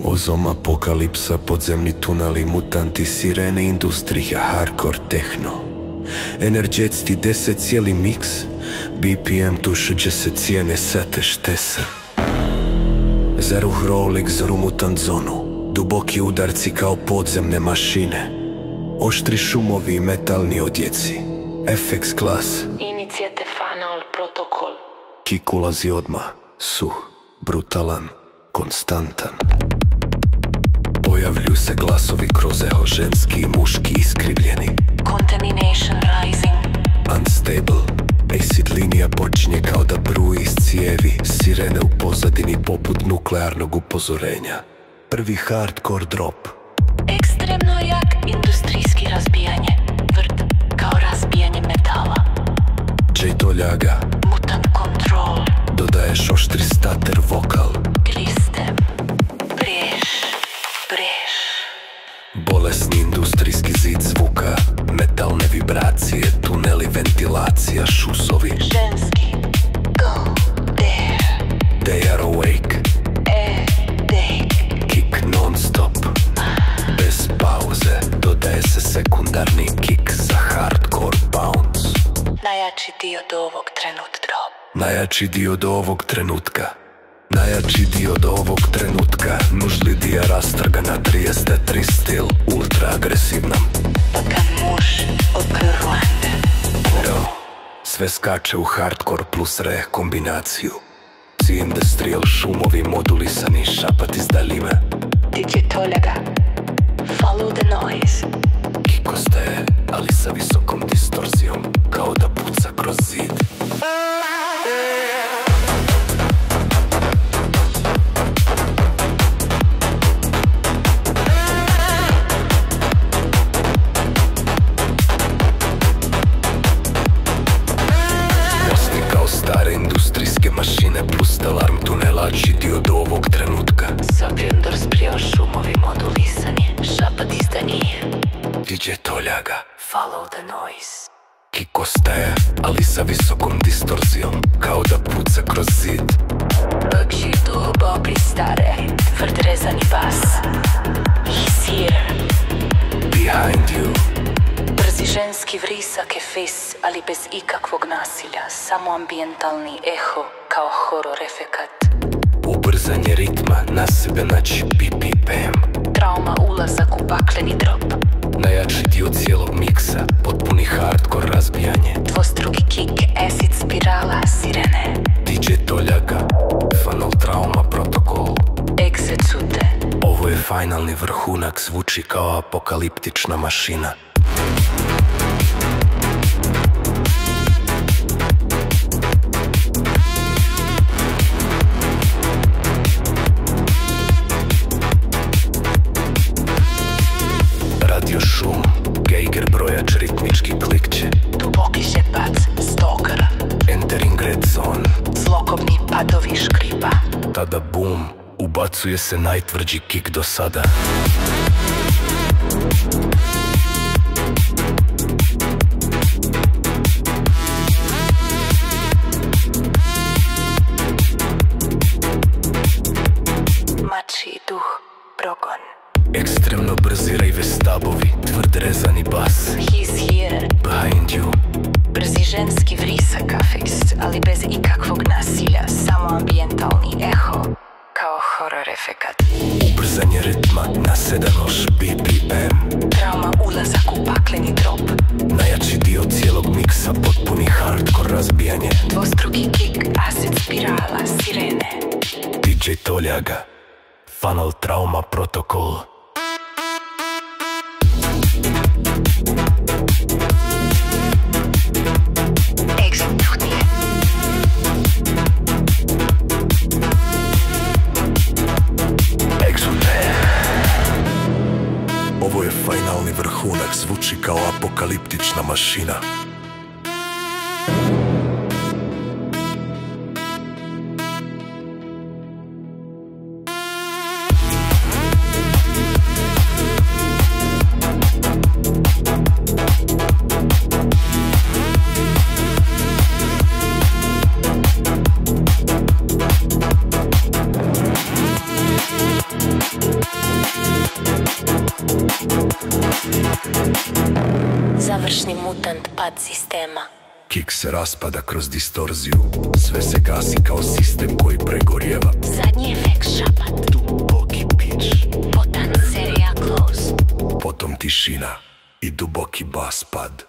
Ozom apokalipsa, podzemni tuneli, mutanti, sirene, industrija, hardcore, techno. Energetski 10 cijeli miks, BPM tušuđe se cijene sate štesa. Zaruh Rolex, mutant zonu, duboki udarci kao podzemne mašine. Oštri šumovi i metalni odjeci, FX klas. Inicijate fanal protokol. Kik ulazi odmah, suh, brutalan, konstantan. Pojavljuju se glasovi kroz eho, ženski i muški iskrivljeni. Contamination rising. Unstable, acid linija počinje kao da bruji iz cijevi. Sirene u pozadini poput nuklearnog upozorenja. Prvi hardcore drop. Ekstremno jak industrijski razbijanje. Tvrd kao razbijanje metala. Emy&Toljaga. Mutant control. Dodaješ oštri stater vokal. Glistem. Breš. Bolesni industrijski zid zvuka. Metalne vibracije, tuneli, ventilacija, šusovi. Ženski. Go there. They are awake. Kick non stop. Bez pauze. Dodaje se sekundarni kick za hardcore bounce. Najjači dio do ovog trenutka. Najjači dio do ovog trenutka. Najjači dio do ovog trenutka. Nužlidija rastrga na 33 stil. Ultra agresivna. Pa kad muž odkrvande. Sve skače u hardcore plus re kombinaciju. Industrial šumovi modulisani, šapat iz daljine. Emy&Toljaga. Follow the noise. Kik ostaje, ali sa visokom distorzijom, kao da puca kroz zid. Mosti kao stare industrijske mašine plus alarm tunela, dio do ovog trenutka. Sapjendor sprijao šumovi modulisani, šapat izdanije. Emy&Toljaga. Follow the noise. Kik ostaje, ali sa visokom distorzijom, kao da puca kroz zid. Bogži duh bobri stare, tvrd rezani bas. He's here. Behind you. Brzi ženski vrisak je fis, ali bez ikakvog nasilja. Samo ambijentalni eho, kao horor efekat. Ubrzanje ritma, na sebe naći BPM. Trauma, ulazak u bakleni drop. Najjači dio cijelog miksa, potpuni hardcore razbijanje. Dvostruki kick, acid spirala, sirene. Emy&Toljaga, fanal trauma protokol. Execute. Ovo je finalni vrhunak, zvuči kao apokaliptična mašina. Radio šum, geiger brojač ritmički klikće. Duboki šepac, stalker. Entering red zone. Zlokobni padovi škripa. Tada boom, ubacuje se najtvrđi kick do sada. Mači duh, progon. Ekstremno brzi rave stabovi, tvrd rezani bas. He's here. Behind you. Brzi ženski vrisak afeks, ali bez ikakvog nasilja. Samo ambijentalni eho, kao horor efekat. Ubrzanje ritma na 7 BPM. Trauma, ulazak u bakleni drop. Najjači dio cijelog miksa, potpuni hardcore razbijanje. Dvostruki kick, acid spirala, sirene. Emy&Toljaga, fanal trauma protokol. Execute. Ovo je finalni vrhunak, zvuči kao apokaliptična mašina. savršni mutant pad sistema. Kik se raspada kroz distorziju, sve se gasi kao sistem koji pregorjeva. Zadnji efekt šapat, Duboki pič, potan serija kroz. potom tišina i duboki bas pad.